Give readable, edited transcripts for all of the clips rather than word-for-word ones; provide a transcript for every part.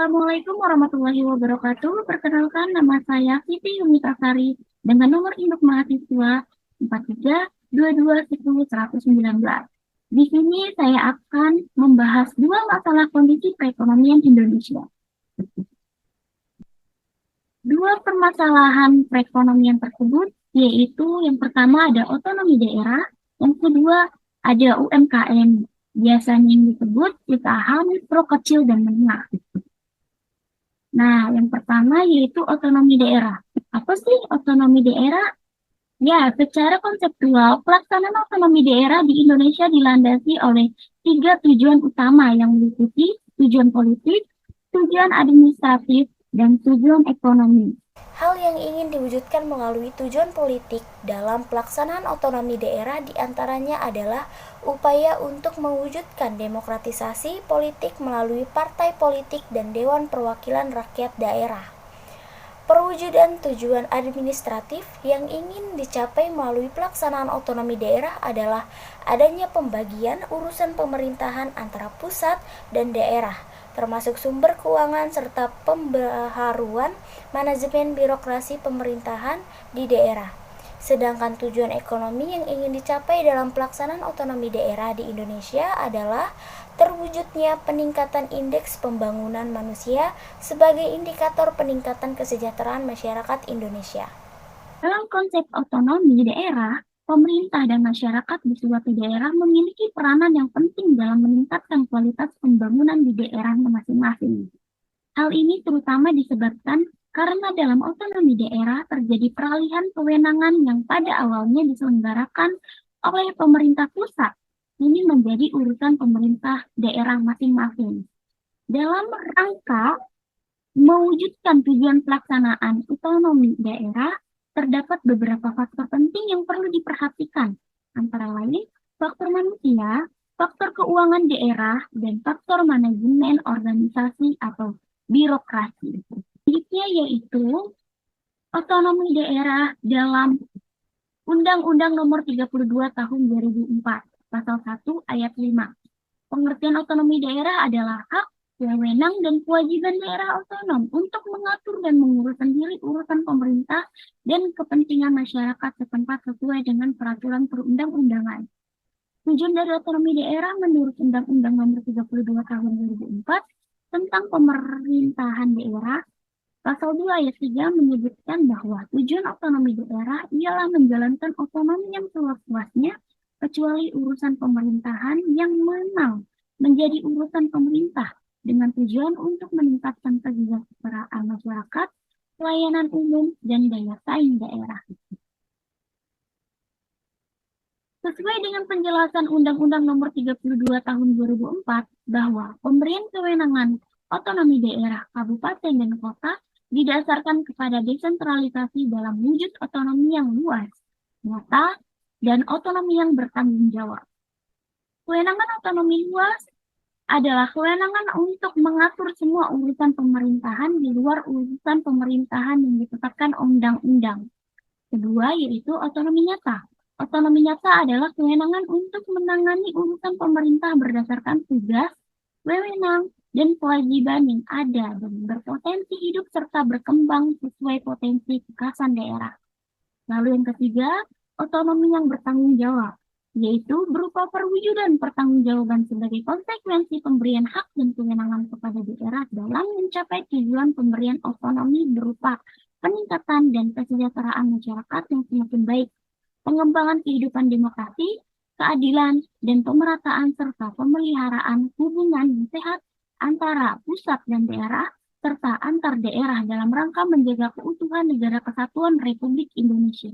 Assalamualaikum warahmatullahi wabarakatuh. Perkenalkan, nama saya Siti Yumitasari dengan nomor induk mahasiswa 432210 119. Di sini saya akan membahas dua masalah kondisi perekonomian Indonesia. Dua permasalahan perekonomian tersebut yaitu yang pertama ada otonomi daerah, yang kedua ada UMKM, biasanya yang disebut usaha mikro, kecil, dan menengah. Nah, yang pertama yaitu otonomi daerah. Apa sih otonomi daerah? Ya, secara konseptual, pelaksanaan otonomi daerah di Indonesia dilandasi oleh tiga tujuan utama yang meliputi tujuan politik, tujuan administratif, dan tujuan ekonomi. Hal yang ingin diwujudkan melalui tujuan politik dalam pelaksanaan otonomi daerah diantaranya adalah upaya untuk mewujudkan demokratisasi politik melalui partai politik dan Dewan Perwakilan Rakyat Daerah. Perwujudan tujuan administratif yang ingin dicapai melalui pelaksanaan otonomi daerah adalah adanya pembagian urusan pemerintahan antara pusat dan daerah, termasuk sumber keuangan serta pembaharuan manajemen birokrasi pemerintahan di daerah. Sedangkan tujuan ekonomi yang ingin dicapai dalam pelaksanaan otonomi daerah di Indonesia adalah terwujudnya peningkatan indeks pembangunan manusia sebagai indikator peningkatan kesejahteraan masyarakat Indonesia. Dalam konsep otonomi daerah, pemerintah dan masyarakat di suatu daerah memiliki peranan yang penting dalam meningkatkan kualitas pembangunan di daerahnya masing-masing. Hal ini terutama disebabkan karena dalam otonomi daerah terjadi peralihan kewenangan yang pada awalnya diselenggarakan oleh pemerintah pusat, ini menjadi urusan pemerintah daerah masing-masing. Dalam rangka mewujudkan tujuan pelaksanaan otonomi daerah, terdapat beberapa faktor penting yang perlu diperhatikan, antara lain faktor manusia, faktor keuangan daerah, dan faktor manajemen organisasi atau birokrasi. Selanjutnya yaitu otonomi daerah dalam Undang-Undang Nomor 32 Tahun 2004, Pasal 1 Ayat 5. Pengertian otonomi daerah adalah hak, wewenang, dan kewajiban daerah otonom untuk mengatur dan mengurus sendiri urusan pemerintah dan kepentingan masyarakat setempat sesuai dengan peraturan perundang-undangan. Tujuan dari otonomi daerah menurut Undang-Undang Nomor 32 Tahun 2004 tentang pemerintahan daerah, Pasal 2 ayat 3 menyebutkan bahwa tujuan otonomi daerah ialah menjalankan otonomi yang seluas-luasnya kecuali urusan pemerintahan yang mana menjadi urusan pemerintah dengan tujuan untuk meningkatkan kesejahteraan masyarakat, pelayanan umum, dan daya saing daerah. Sesuai dengan penjelasan Undang-Undang Nomor 32 Tahun 2004 bahwa pemberian kewenangan otonomi daerah, kabupaten, dan kota didasarkan kepada desentralisasi dalam wujud otonomi yang luas, nyata, dan otonomi yang bertanggung jawab. Kewenangan otonomi luas adalah kewenangan untuk mengatur semua urusan pemerintahan di luar urusan pemerintahan yang ditetapkan undang-undang. Kedua, yaitu otonomi nyata. Otonomi nyata adalah kewenangan untuk menangani urusan pemerintah berdasarkan tugas, wewenang, dan kewajiban yang ada dan berpotensi hidup serta berkembang sesuai potensi kekasan daerah. Lalu yang ketiga, otonomi yang bertanggung jawab, yaitu berupa perwujudan pertanggungjawaban sebagai konsekuensi pemberian hak dan kewenangan kepada daerah dalam mencapai tujuan pemberian otonomi berupa peningkatan dan kesejahteraan masyarakat yang semakin baik, pengembangan kehidupan demokrasi, keadilan, dan pemerataan serta pemeliharaan hubungan yang sehat antara pusat dan daerah serta antar daerah dalam rangka menjaga keutuhan Negara Kesatuan Republik Indonesia.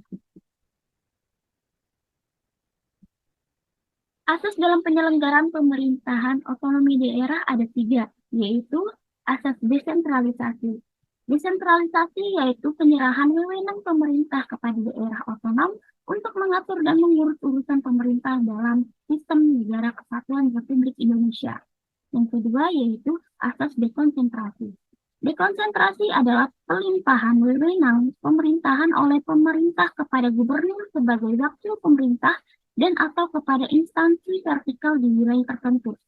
Asas dalam penyelenggaraan pemerintahan otonomi daerah ada tiga, yaitu asas desentralisasi. Desentralisasi yaitu penyerahan wewenang pemerintah kepada daerah otonom untuk mengatur dan mengurus urusan pemerintah dalam sistem Negara Kesatuan Republik Indonesia. Yang kedua yaitu asas dekonsentrasi. Dekonsentrasi adalah pelimpahan wewenang pemerintahan oleh pemerintah kepada gubernur sebagai wakil pemerintah dan atau kepada instansi vertikal di wilayah tertentu.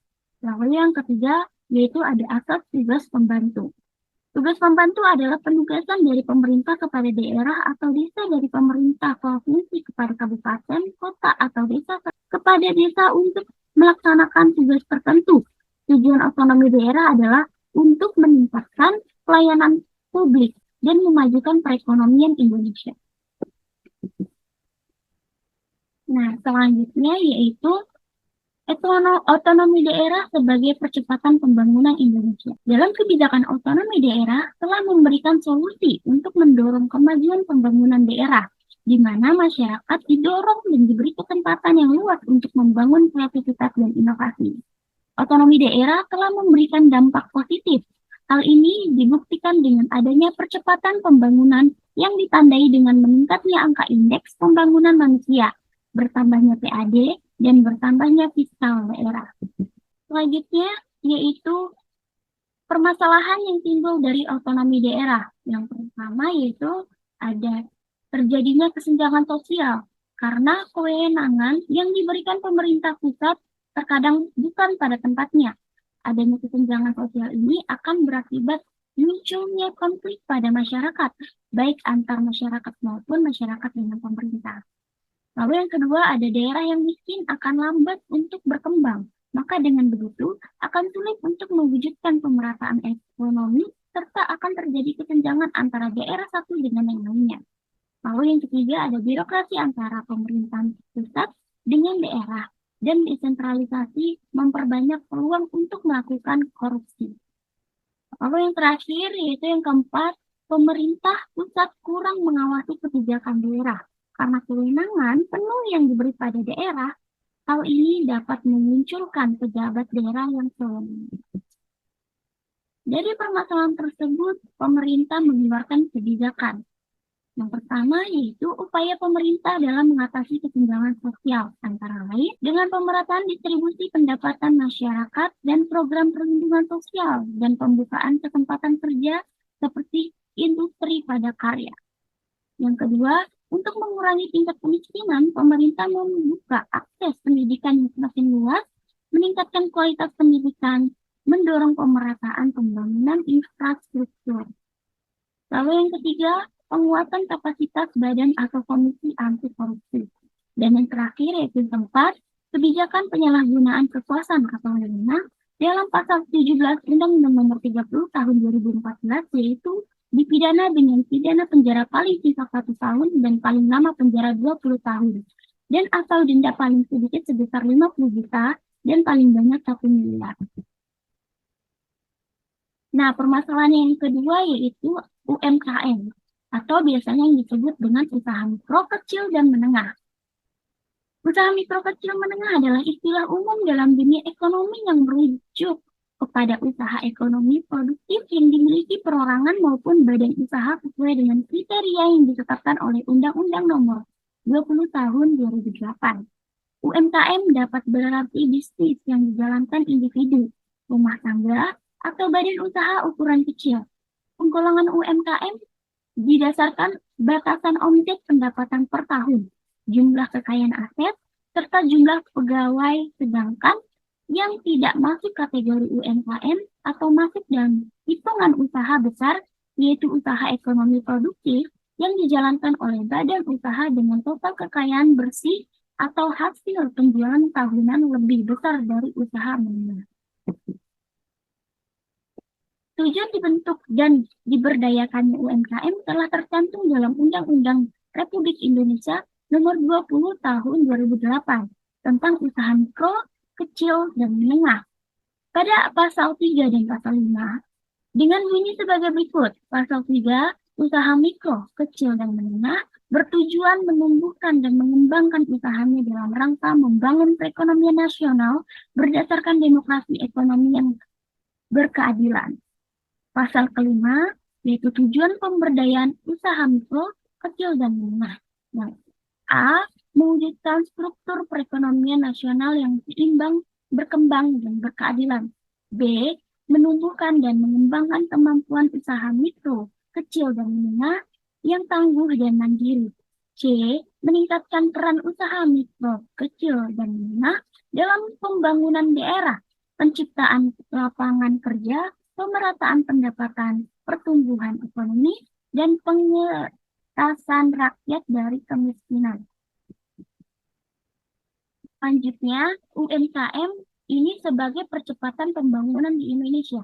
Lalu yang ketiga, yaitu ada asas tugas pembantu. Tugas pembantu adalah penugasan dari pemerintah kepada daerah atau desa, dari pemerintah provinsi kepada kabupaten, kota, atau desa kepada desa untuk melaksanakan tugas tertentu. Tujuan otonomi daerah adalah untuk meningkatkan pelayanan publik dan memajukan perekonomian Indonesia. Nah, selanjutnya yaitu otonomi daerah sebagai percepatan pembangunan Indonesia. Dalam kebijakan otonomi daerah telah memberikan solusi untuk mendorong kemajuan pembangunan daerah, di mana masyarakat didorong dan diberi kesempatan yang luas untuk membangun kreativitas dan inovasi. Otonomi daerah telah memberikan dampak positif. Hal ini dibuktikan dengan adanya percepatan pembangunan yang ditandai dengan meningkatnya angka indeks pembangunan manusia, bertambahnya PAD, dan bertambahnya fiskal daerah. Selanjutnya yaitu permasalahan yang timbul dari otonomi daerah. Yang pertama yaitu ada terjadinya kesenjangan sosial karena kewenangan yang diberikan pemerintah pusat terkadang bukan pada tempatnya. Adanya kesenjangan sosial ini akan berakibat munculnya konflik pada masyarakat, baik antar masyarakat maupun masyarakat dengan pemerintah. Lalu yang kedua, ada daerah yang miskin akan lambat untuk berkembang. Maka dengan begitu akan sulit untuk mewujudkan pemerataan ekonomi serta akan terjadi kesenjangan antara daerah satu dengan yang lainnya. Lalu yang ketiga, ada birokrasi antara pemerintahan pusat dengan daerah dan desentralisasi memperbanyak peluang untuk melakukan korupsi. Lalu yang terakhir yaitu yang keempat, pemerintah pusat kurang mengawasi kebijakan daerah. Karena kewenangan penuh yang diberi pada daerah, hal ini dapat memunculkan pejabat daerah yang sewenang. Dari permasalahan tersebut, pemerintah mengeluarkan kebijakan. Yang pertama yaitu upaya pemerintah dalam mengatasi kesenjangan sosial, antara lain dengan pemerataan distribusi pendapatan masyarakat dan program perlindungan sosial dan pembukaan kesempatan kerja seperti industri padat karya. Yang kedua, untuk mengurangi tingkat kemiskinan, pemerintah membuka akses pendidikan yang semakin luas, meningkatkan kualitas pendidikan, mendorong pemerataan pembangunan infrastruktur. Lalu yang ketiga, penguatan kapasitas badan atau komisi anti korupsi. Dan yang terakhir yaitu keempat, kebijakan penyalahgunaan kekuasaan atau wewenang dalam pasal 17 Undang-Undang Nomor 30 Tahun 2014 yaitu dipidana dengan pidana penjara paling singkat 1 tahun dan paling lama penjara 20 tahun. Dan atau denda paling sedikit sebesar 50 juta dan paling banyak 1 miliar. Nah, permasalahan yang kedua yaitu UMKM atau biasanya yang disebut dengan usaha mikro, kecil, dan menengah. Usaha mikro, kecil, menengah adalah istilah umum dalam dunia ekonomi yang merujuk kepada usaha ekonomi produktif yang dimiliki perorangan maupun badan usaha sesuai dengan kriteria yang ditetapkan oleh Undang-Undang Nomor 20 Tahun 2008. UMKM dapat berarti bisnis yang dijalankan individu, rumah tangga, atau badan usaha ukuran kecil. Penggolongan UMKM didasarkan batasan omset pendapatan per tahun, jumlah kekayaan aset, serta jumlah pegawai, sedangkan yang tidak masuk kategori UMKM atau masuk dalam hitungan usaha besar, yaitu usaha ekonomi produktif yang dijalankan oleh badan usaha dengan total kekayaan bersih atau hasil penjualan tahunan lebih besar dari usaha menengah. Tujuan dibentuk dan diberdayakannya UMKM telah tercantum dalam Undang-Undang Republik Indonesia Nomor 20 Tahun 2008 tentang usaha mikro, kecil, dan menengah. Pada pasal 3 dan pasal 5, dengan bunyi sebagai berikut. Pasal 3, usaha mikro, kecil, dan menengah bertujuan menumbuhkan dan mengembangkan usahanya dalam rangka membangun perekonomian nasional berdasarkan demokrasi ekonomi yang berkeadilan. Pasal kelima, yaitu tujuan pemberdayaan usaha mikro, kecil, dan menengah. Nah, A, mewujudkan struktur perekonomian nasional yang seimbang, berkembang, dan berkeadilan. B, menumbuhkan dan mengembangkan kemampuan usaha mikro, kecil, dan menengah yang tangguh dan mandiri. C, meningkatkan peran usaha mikro, kecil, dan menengah dalam pembangunan daerah, penciptaan lapangan kerja, pemerataan pendapatan, pertumbuhan ekonomi, dan pengentasan rakyat dari kemiskinan. Selanjutnya, UMKM ini sebagai percepatan pembangunan di Indonesia.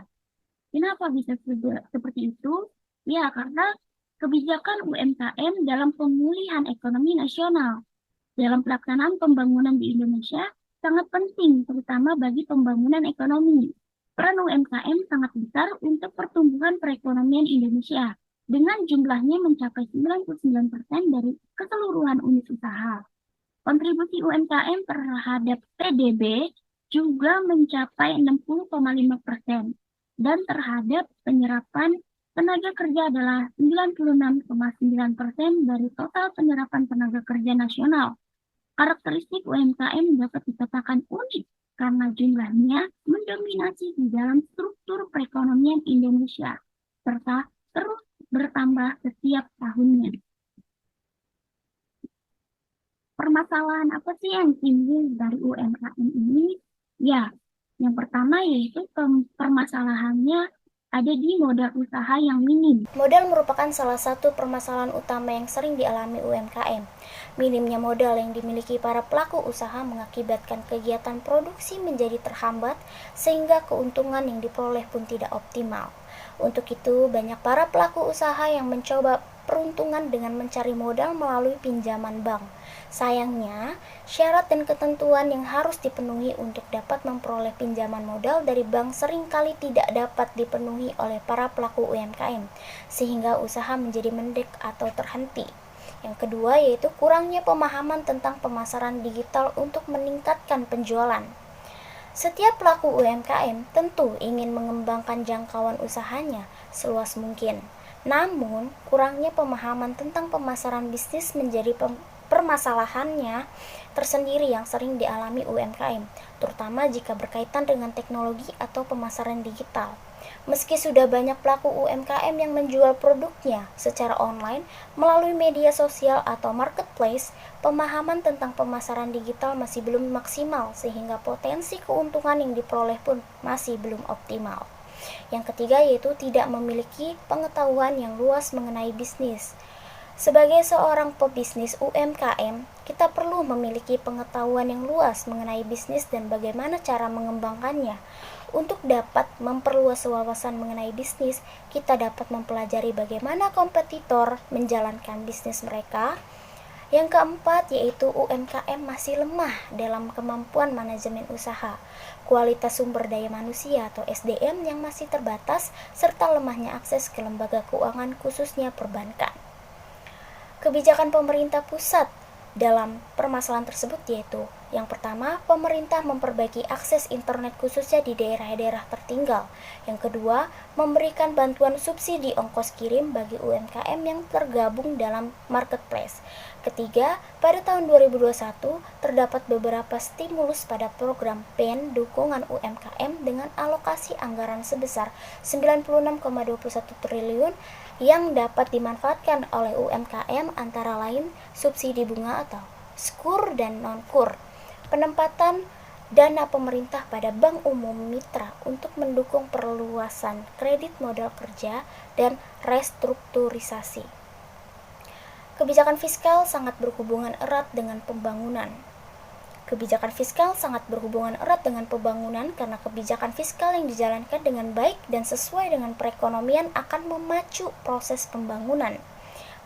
Kenapa bisa seperti itu? Ya, karena kebijakan UMKM dalam pemulihan ekonomi nasional dalam pelaksanaan pembangunan di Indonesia sangat penting, terutama bagi pembangunan ekonomi. Peran UMKM sangat besar untuk pertumbuhan perekonomian Indonesia, dengan jumlahnya mencapai 99% dari keseluruhan unit usaha. Kontribusi UMKM terhadap PDB juga mencapai 60,5%, dan terhadap penyerapan tenaga kerja adalah 96,9% dari total penyerapan tenaga kerja nasional. Karakteristik UMKM dapat dikatakan unik karena jumlahnya mendominasi di dalam struktur perekonomian Indonesia, serta terus bertambah setiap tahunnya. Permasalahan apa sih yang timbul dari UMKM ini? Ya, yang pertama yaitu permasalahannya ada di modal usaha yang minim. Modal merupakan salah satu permasalahan utama yang sering dialami UMKM. Minimnya modal yang dimiliki para pelaku usaha mengakibatkan kegiatan produksi menjadi terhambat sehingga keuntungan yang diperoleh pun tidak optimal. Untuk itu, banyak para pelaku usaha yang mencoba peruntungan dengan mencari modal melalui pinjaman bank. Sayangnya, syarat dan ketentuan yang harus dipenuhi untuk dapat memperoleh pinjaman modal dari bank seringkali tidak dapat dipenuhi oleh para pelaku UMKM, sehingga usaha menjadi mendek atau terhenti. Yang kedua yaitu kurangnya pemahaman tentang pemasaran digital untuk meningkatkan penjualan. Setiap pelaku UMKM tentu ingin mengembangkan jangkauan usahanya seluas mungkin. Namun, kurangnya pemahaman tentang pemasaran bisnis menjadi permasalahannya tersendiri yang sering dialami UMKM, terutama jika berkaitan dengan teknologi atau pemasaran digital. Meski sudah banyak pelaku UMKM yang menjual produknya secara online melalui media sosial atau marketplace, pemahaman tentang pemasaran digital masih belum maksimal sehingga potensi keuntungan yang diperoleh pun masih belum optimal. Yang ketiga yaitu tidak memiliki pengetahuan yang luas mengenai bisnis. Sebagai seorang pebisnis UMKM, kita perlu memiliki pengetahuan yang luas mengenai bisnis dan bagaimana cara mengembangkannya. Untuk dapat memperluas wawasan mengenai bisnis, kita dapat mempelajari bagaimana kompetitor menjalankan bisnis mereka. Yang keempat yaitu UMKM masih lemah dalam kemampuan manajemen usaha, kualitas sumber daya manusia atau SDM yang masih terbatas, serta lemahnya akses ke lembaga keuangan khususnya perbankan. Kebijakan pemerintah pusat dalam permasalahan tersebut yaitu yang pertama, pemerintah memperbaiki akses internet khususnya di daerah-daerah tertinggal. Yang kedua, memberikan bantuan subsidi ongkos kirim bagi UMKM yang tergabung dalam marketplace. Ketiga, pada tahun 2021 terdapat beberapa stimulus pada program PEN dukungan UMKM dengan alokasi anggaran sebesar 96,21 triliun yang dapat dimanfaatkan oleh UMKM antara lain subsidi bunga atau SKUR dan non-KUR, penempatan dana pemerintah pada bank umum mitra untuk mendukung perluasan kredit modal kerja dan restrukturisasi. Kebijakan fiskal sangat berhubungan erat dengan pembangunan. Kebijakan fiskal sangat berhubungan erat dengan pembangunan karena kebijakan fiskal yang dijalankan dengan baik dan sesuai dengan perekonomian akan memacu proses pembangunan.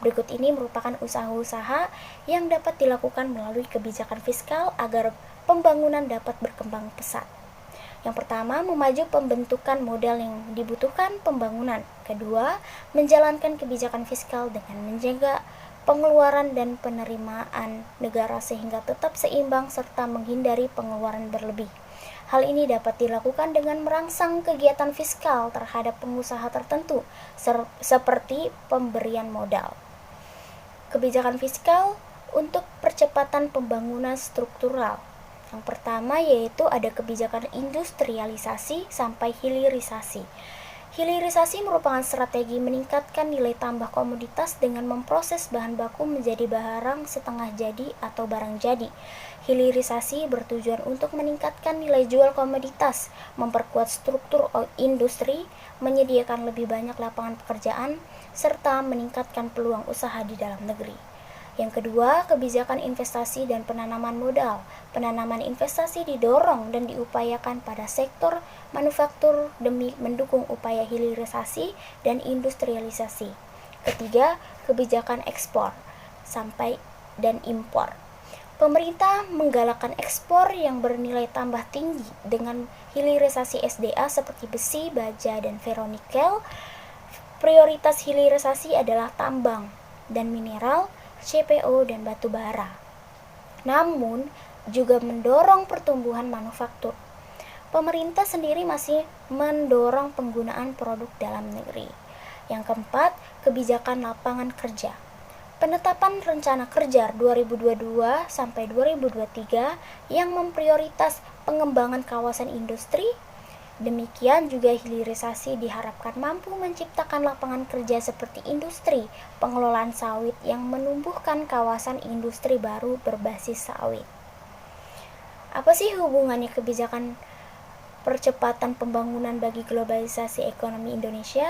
Berikut ini merupakan usaha-usaha yang dapat dilakukan melalui kebijakan fiskal agar pembangunan dapat berkembang pesat. Yang pertama, memaju pembentukan modal yang dibutuhkan pembangunan. Kedua, menjalankan kebijakan fiskal dengan menjaga pengeluaran dan penerimaan negara sehingga tetap seimbang serta menghindari pengeluaran berlebih. Hal ini dapat dilakukan dengan merangsang kegiatan fiskal terhadap pengusaha tertentu, seperti pemberian modal. Kebijakan fiskal untuk percepatan pembangunan struktural. Yang pertama yaitu ada kebijakan industrialisasi sampai hilirisasi. Hilirisasi merupakan strategi meningkatkan nilai tambah komoditas dengan memproses bahan baku menjadi barang setengah jadi atau barang jadi. Hilirisasi bertujuan untuk meningkatkan nilai jual komoditas, memperkuat struktur industri, menyediakan lebih banyak lapangan pekerjaan, serta meningkatkan peluang usaha di dalam negeri. Yang kedua, kebijakan investasi dan penanaman modal. Penanaman investasi didorong dan diupayakan pada sektor manufaktur demi mendukung upaya hilirisasi dan industrialisasi. Ketiga, kebijakan ekspor sampai dan impor. Pemerintah menggalakkan ekspor yang bernilai tambah tinggi dengan hilirisasi SDA seperti besi, baja, dan ferronikel. Prioritas hilirisasi adalah tambang dan mineral, CPO, dan batu bara. Namun, juga mendorong pertumbuhan manufaktur. Pemerintah sendiri masih mendorong penggunaan produk dalam negeri. Yang keempat, kebijakan lapangan kerja. Penetapan rencana kerja 2022 sampai 2023 yang memprioritas pengembangan kawasan industri. Demikian juga hilirisasi diharapkan mampu menciptakan lapangan kerja seperti industri pengelolaan sawit yang menumbuhkan kawasan industri baru berbasis sawit. Apa sih hubungannya kebijakan percepatan pembangunan bagi globalisasi ekonomi Indonesia?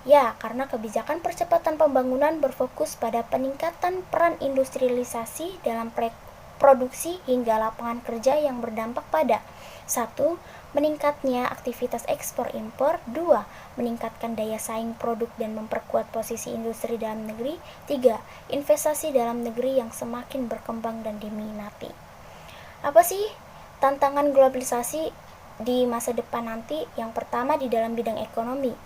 Ya, karena kebijakan percepatan pembangunan berfokus pada peningkatan peran industrialisasi dalam produksi hingga lapangan kerja yang berdampak pada 1. Meningkatnya aktivitas ekspor impor. 2. Meningkatkan daya saing produk dan memperkuat posisi industri dalam negeri. 3. Investasi dalam negeri yang semakin berkembang dan diminati. Apa sih tantangan globalisasi di masa depan nanti? Yang pertama di dalam bidang ekonomi.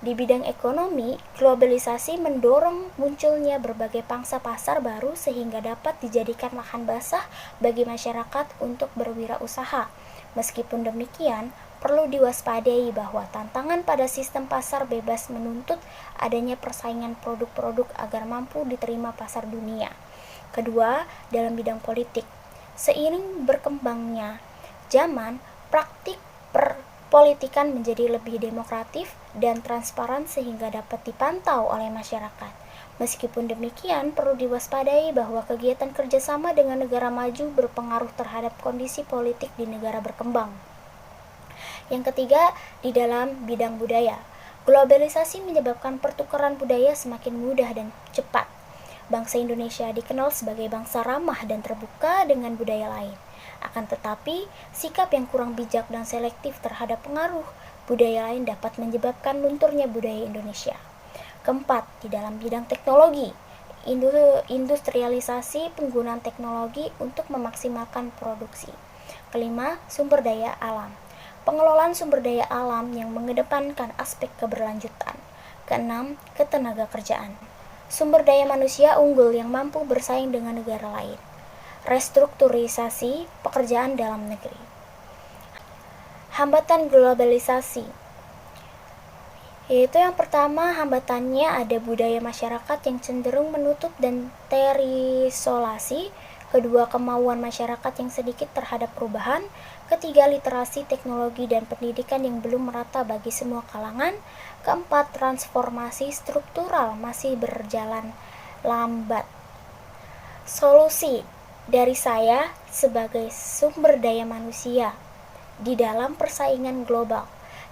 Di bidang ekonomi, globalisasi mendorong munculnya berbagai pangsa pasar baru sehingga dapat dijadikan lahan basah bagi masyarakat untuk berwirausaha. Meskipun demikian, perlu diwaspadai bahwa tantangan pada sistem pasar bebas menuntut adanya persaingan produk-produk agar mampu diterima pasar dunia. Kedua, dalam bidang politik. Seiring berkembangnya zaman, praktik perpolitikan menjadi lebih demokratif dan transparan sehingga dapat dipantau oleh masyarakat. Meskipun demikian, perlu diwaspadai bahwa kegiatan kerjasama dengan negara maju berpengaruh terhadap kondisi politik di negara berkembang. Yang ketiga, di dalam bidang budaya. Globalisasi menyebabkan pertukaran budaya semakin mudah dan cepat. Bangsa Indonesia dikenal sebagai bangsa ramah dan terbuka dengan budaya lain. Akan tetapi, sikap yang kurang bijak dan selektif terhadap pengaruh budaya lain dapat menyebabkan lunturnya budaya Indonesia. Keempat, di dalam bidang teknologi. Industrialisasi penggunaan teknologi untuk memaksimalkan produksi. Kelima, sumber daya alam. Pengelolaan sumber daya alam yang mengedepankan aspek keberlanjutan. Keenam, ketenaga kerjaan. Sumber daya manusia unggul yang mampu bersaing dengan negara lain. Restrukturisasi pekerjaan dalam negeri. Hambatan globalisasi, yaitu yang pertama, hambatannya ada budaya masyarakat yang cenderung menutup dan terisolasi. Kedua, kemauan masyarakat yang sedikit terhadap perubahan. Ketiga, literasi teknologi dan pendidikan yang belum merata bagi semua kalangan. Keempat, transformasi struktural masih berjalan lambat. Solusi dari saya sebagai sumber daya manusia di dalam persaingan global,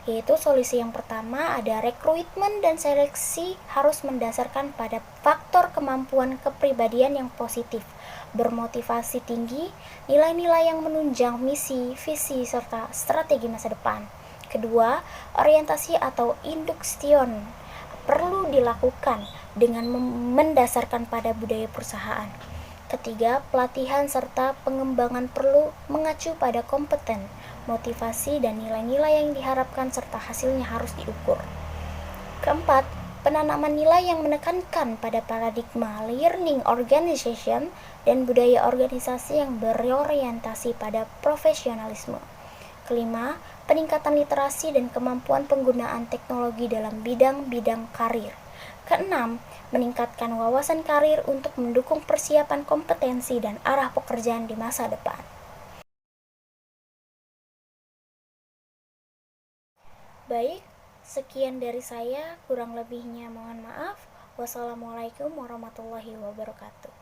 yaitu solusi yang pertama ada rekrutmen dan seleksi harus mendasarkan pada faktor kemampuan kepribadian yang positif, bermotivasi tinggi, nilai-nilai yang menunjang misi, visi, serta strategi masa depan. Kedua, orientasi atau induksion perlu dilakukan dengan mendasarkan pada budaya perusahaan. Ketiga, pelatihan serta pengembangan perlu mengacu pada kompeten, motivasi, dan nilai-nilai yang diharapkan serta hasilnya harus diukur. Keempat, penanaman nilai yang menekankan pada paradigma learning organization dan budaya organisasi yang berorientasi pada profesionalisme. Kelima, peningkatan literasi dan kemampuan penggunaan teknologi dalam bidang-bidang karir. Keenam, meningkatkan wawasan karir untuk mendukung persiapan kompetensi dan arah pekerjaan di masa depan. Baik, Sekian dari saya, kurang lebihnya mohon maaf. Wassalamualaikum warahmatullahi wabarakatuh.